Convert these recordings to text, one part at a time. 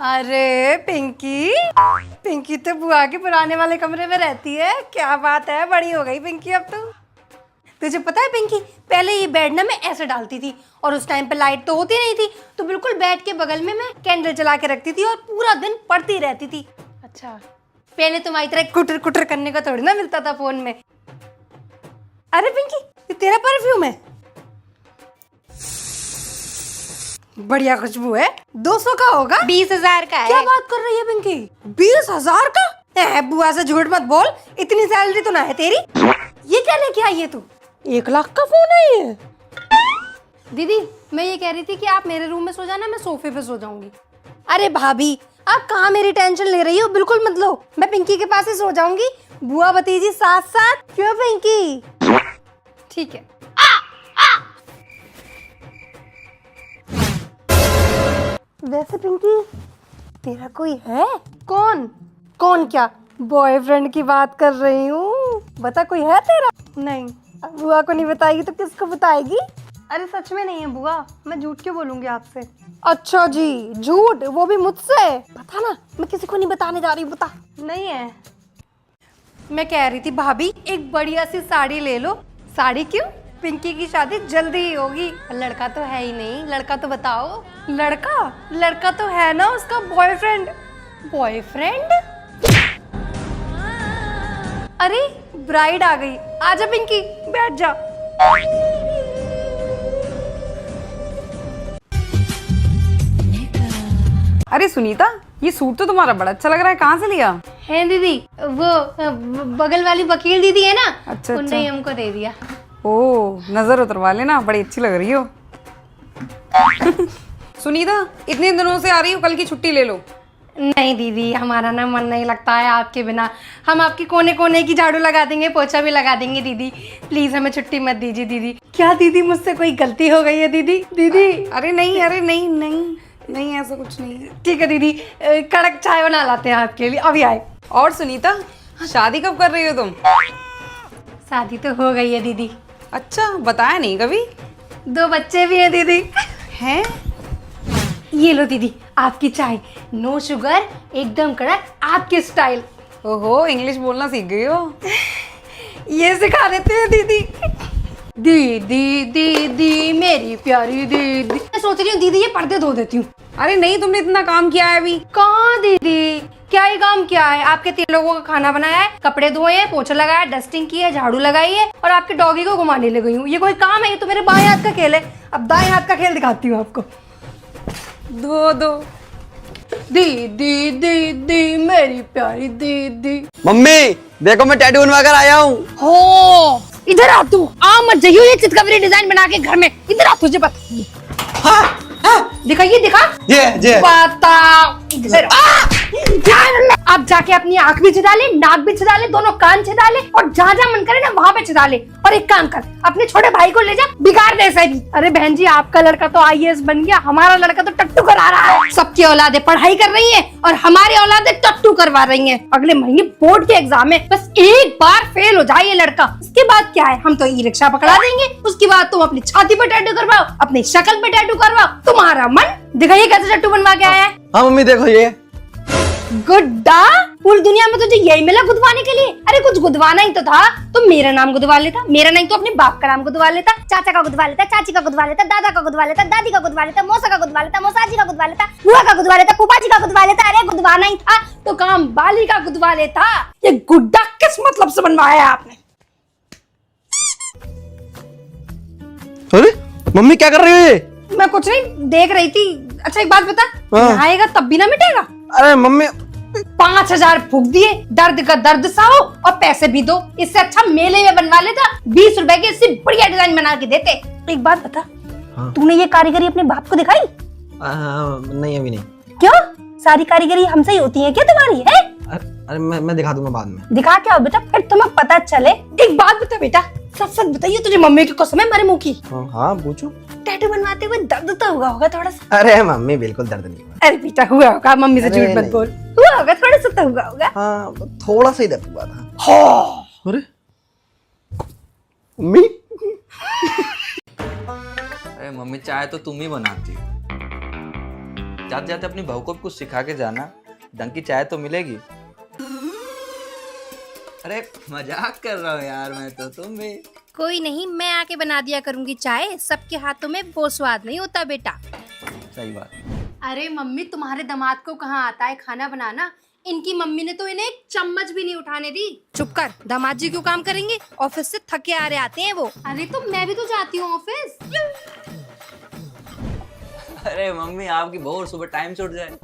अरे पिंकी, पिंकी तो बुआ के पुराने वाले कमरे में रहती है। क्या बात है, बड़ी हो गई पिंकी अब तो। तुझे पता है पिंकी, पहले ये बेड ना मैं ऐसे डालती थी और उस टाइम पे लाइट तो होती नहीं थी, तो बिल्कुल बेड के बगल में मैं कैंडल जला के रखती थी और पूरा दिन पढ़ती रहती थी। अच्छा, पहले तुम्हारी तरह कुटर कुटर करने का थोड़ी ना मिलता था फोन में। अरे पिंकी, ये तेरा परफ्यूम है, बढ़िया खुशबू है। 200 का होगा? 20,000 का है। क्या बात कर रही है पिंकी, 20,000 का? बुआ से झूठ मत बोल, इतनी सैलरी तो ना है तेरी। ये क्या लेके आई है तू? 1 लाख का फोन है ये। दीदी मैं ये कह रही थी कि आप मेरे रूम में सो जाना, मैं सोफे पे सो जाऊंगी। अरे भाभी, आप कहाँ मेरी टेंशन ले रही हो, बिल्कुल मत लो, मैं पिंकी के पास ही सो जाऊंगी, बुआ भतीजी साथ साथ। क्यों पिंकी? ठीक है। वैसे पिंकी, तेरा कोई है? कौन? कौन क्या? बॉयफ्रेंड की बात कर रही हूँ, बता कोई है तेरा? नहीं, बुआ को नहीं बताएगी तो किसको बताएगी? अरे सच में नहीं है बुआ, मैं झूठ क्यों बोलूंगी आपसे। अच्छा जी, झूठ, वो भी मुझसे? बता ना, मैं किसी को नहीं बताने जा रही, बता। नहीं है। मैं कह रही थी भाभी, एक बढ़िया सी साड़ी ले लो। साड़ी क्यों? पिंकी की शादी जल्दी ही होगी। लड़का तो है ही नहीं, लड़का तो बताओ। लड़का? लड़का तो है ना उसका बॉयफ्रेंड। बॉयफ्रेंड? अरे ब्राइड आ गई, आजा पिंकी, बैठ जा। अरे सुनीता, ये सूट तो तुम्हारा बड़ा अच्छा लग रहा है, कहाँ से लिया? है दीदी, वो बगल वाली वकील दीदी है ना, अच्छा, उनने अच्छा। हमको दे दिया। ओह, नजर उतरवा लेना, बड़ी अच्छी लग रही हो। सुनीता, इतने दिनों से आ रही हो, कल की छुट्टी ले लो। नहीं दीदी, हमारा ना मन नहीं लगता है आपके बिना। हम आपके कोने कोने की झाड़ू लगा देंगे, पोछा भी लगा देंगे। दीदी प्लीज हमें छुट्टी मत दीजिए दीदी। क्या दीदी, मुझसे कोई गलती हो गई है दीदी? दीदी अरे नहीं, अरे नहीं नहीं नहीं, ऐसा कुछ नहीं है। ठीक है दीदी, कड़क चाय बना लाते हैं आपके लिए, अभी आए। और सुनीता, शादी कब कर रही हो तुम? शादी तो हो गई है दीदी। अच्छा, बताया नहीं कभी। 2 बच्चे भी हैं दीदी। हैं? ये लो दीदी आपकी चाय, नो शुगर, एकदम कड़क, आपके स्टाइल। ओहो, इंग्लिश बोलना सीख गई हो। ये सिखा देते हैं दीदी। दीदी दीदी मेरी प्यारी दीदी। मैं सोच रही हूँ दीदी ये पर्दे धो देती हूँ। अरे नहीं, तुमने इतना काम किया है अभी? कहाँ दीदी, क्या ही काम किया है? आपके 3 लोगों का खाना बनाया है, कपड़े धोए हैं, पोछा लगाया, डस्टिंग की है, झाड़ू लगाई है और आपके डॉगी को घुमाने ले गई हूँ। ये कोई काम है? ये तो मेरे बाएं हाथ का खेल है। अब दाएं हाथ का खेल दिखाती हूँ आपको। धो दो। दीदी दीदी मेरी प्यारी दीदी। मम्मी देखो, मैं टैटू बनवा कर आया हूँ। हो, इधर आ तू, आ मत जाइयो ये चितकबरी डिजाइन बना के घर में। इधर आ, तुझे पता। हाँ, दिखाइए, दिखा। ये पता इधर आप जाके अपनी आंख भी छिदा ले, नाक भी छिदा ले, दोनों कान छिदा ले और जहाँ जहाँ मन करे ना वहाँ पे छिदा ले। और एक काम कर, अपने छोटे भाई को ले जा, बिगाड़ दे सही। अरे बहन जी, आपका लड़का तो IAS बन गया, हमारा लड़का तो टट्टू करा रहा है। सबकी औलादे पढ़ाई कर रही है और हमारी औलादे टट्टू करवा रही है। अगले महीने बोर्ड के एग्जाम है, बस एक बार फेल हो जाए ये लड़का, उसके बाद क्या है, हम तो ई-रिक्शा पकड़ा देंगे। उसके बाद तुम अपनी छाती पे टैटू करवाओ, अपनी शक्ल पे टैटू करवाओ, तुम्हारा मन। दिखाइए कैसे टट्टू बनवा के आया है। हाँ मम्मी देखो ये। गुड्डा, पूरी दुनिया में तुझे यही मिला गुदवाने के लिए? अरे कुछ गुदवाना ही तो था, तो मेरा नाम गुदवा लेता, मेरा नहीं तो अपने बाप का नाम गुदवा लेता, चाचा का गुदवा लेता, चाची का गुदवा लेता, दादा का गुदवा लेता, दादी का गुदवा लेता, मौसा का गुदवा लेता, मौसाजी का गुदवा लेता, बुआ का गुदवा लेता, फूफाजी का गुदवा लेता। अरे गुदवाना ही था तो काम बाली का गुदवा लेता। ये गुड्डा किस मतलब से बनवाया आपने? अरे मम्मी क्या कर रही हो ये? मैं कुछ नहीं देख रही थी। अच्छा एक बात बता, हाँ। नहाएगा तब भी ना मिटेगा? अरे मम्मी 5,000 फूक दिए, दर्द का दर्द सहो और पैसे भी दो। इससे अच्छा मेले में बनवा लेता, 20 रुपए की इससे बढ़िया डिजाइन बना के देते। एक बात बता, हाँ। तूने ये कारीगरी अपने बाप को दिखाई? नहीं अभी नहीं। क्यों? सारी कारीगरी हमसे ही होती है क्या तुम्हारी है? अरे मैं दिखा दूंगा बाद में। दिखा क्या बेटा, फिर तुम्हें पता चले। एक बात बता बेटा, सच सच बताइए, तुझे मम्मी की कसम है, मेरे मुंह की। हाँ पूछो। टैटू बनवाते हुए दर्द तो हुआ होगा थोड़ा सा? अरे मम्मी बिल्कुल दर्द नहीं हुआ। अरे बेटा हुआ होगा, मम्मी से अरे झूठ मत नहीं। बोल। हुआ होगा, थोड़ा सा तो हुआ होगा। हाँ थोड़ा सा ही दर्द हुआ था। हाँ। अरे मम्मी अरे मम्मी, चाय तो तुम ही बनाती हो, जाते जाते अपनी बहू को भी कुछ सिखा के जाना, ढंग की चाय तो मिलेगी। अरे मजाक कर रहा हूँ यार मैं तो, तुम भी। कोई नहीं, मैं आके बना दिया करूंगी चाय। सबके हाथों में वो स्वाद नहीं होता बेटा। सही बात। अरे मम्मी, तुम्हारे दामाद को कहाँ आता है खाना बनाना? इनकी मम्मी ने तो इन्हें एक चम्मच भी नहीं उठाने दी। चुप कर, दामाद जी क्यों काम करेंगे? ऑफिस से थके आ रहे आते हैं वो। अरे तो मैं भी तो जाती हूँ ऑफिस। अरे मम्मी, आपकी बहू सुबह टाइम से उठ जाए।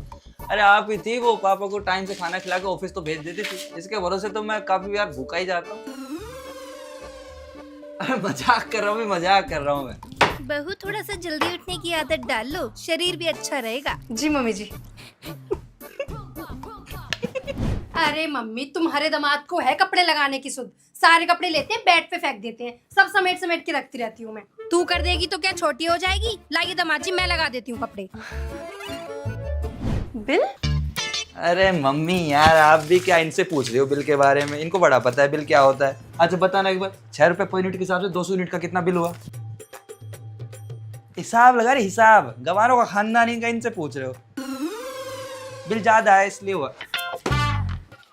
अरे आप ही थी वो पापा को टाइम से खाना खिला के ऑफिस तो भेज देती थी, इसके भरोसे तो मैं काफी बार भूखा ही जाता हूँ। अरे मजाक कर रहा हूँ, मजाक कर रहा हूँ मैं। बहू, थोड़ा सा जल्दी उठने की आदत डाल लो, शरीर भी अच्छा रहेगा। जी मम्मी जी। अरे मम्मी, तुम्हारे दामाद को है कपड़े लगाने की सुध। सारे कपड़े लेते हैं, बेड पे फेंक देते हैं, सब समेट समेट के रखती रहती हूँ मैं। तू कर देगी तो क्या छोटी हो जाएगी? लाइए दामाद जी, मैं लगा देती हूँ कपड़े। बिल? अरे मम्मी यार, आप भी क्या इनसे पूछ रही हो बिल के बारे में? इनको बड़ा पता है बिल क्या होता है। अच्छा बताना एक बार, 6 रुपए पर यूनिट के हिसाब से 200 यूनिट का कितना बिल हुआ? हिसाब लगा रहे, हिसाब। गवारों का खानदान इनका, इनसे पूछ रहे हो। बिल ज्यादा है इसलिए हुआ।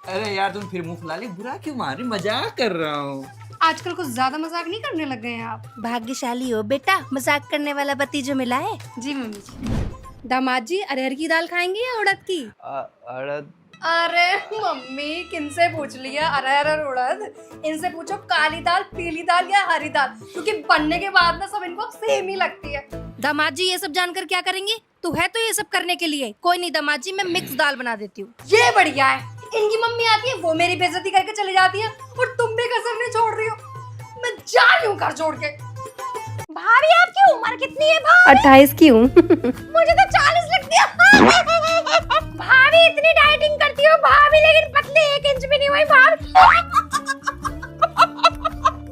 अरे यार तुम फिर मुंह फुला ली, बुरा क्यों मान रही? मजाक कर रहा हूँ। आजकल कुछ ज्यादा मजाक नहीं करने लग गए हैं आप। भाग्यशाली हो बेटा, मजाक करने वाला पति जो मिला है। जी मम्मी जी। दामाद जी, अरहर की दाल खाएंगे या उड़द की? अड़द। अरे मम्मी, किनसे पूछ लिया अरहर और उड़द? इनसे पूछो काली दाल, पीली दाल या हरी दाल, क्योंकि बनने के बाद ना सब इनको सेम ही लगती है। दामाद जी, ये सब जानकर क्या करेंगे? तू है तो ये सब करने के लिए। कोई नहीं दामाद जी, मैं मिक्स दाल बना देती हूँ। ये बढ़िया है। इनकी मम्मी आती है, वो मेरी बेइज्जती करके चली जाती है, और तुम भी कसर नहीं छोड़ रही हो। मैं जा रही हूँ घर छोड़ के। भाभी, आपकी उम्र कितनी है भाभी? 28 की हूँ। मुझे तो 40 लगती है। भाभी, इतनी डाइटिंग करती हो भाभी, लेकिन पतली 1 इंच भी नहीं हुई भाभी।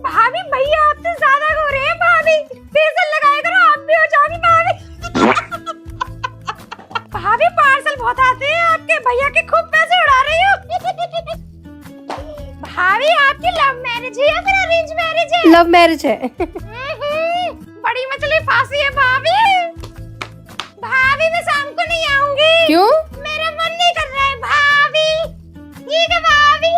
भाभी, भैया आपसे ज्यादा गोरे हैं भाभी। फेशियल लगाया करो, आप भी हो जाओगी भाभी। भाभी, पार्सल बहुत आते हैं आपके, भैया के खूब पैसे उड़ा रही हो। भाभी, आपकी लव मैरिज है या फिर अरेंज मैरिज है? लव मैरिज है। बड़ी मछली फांसी है भाभी। भाभी, मैं शाम को नहीं आऊंगी। क्यों? मेरा मन नहीं कर रहा है भाभी। ठीक है भाभी।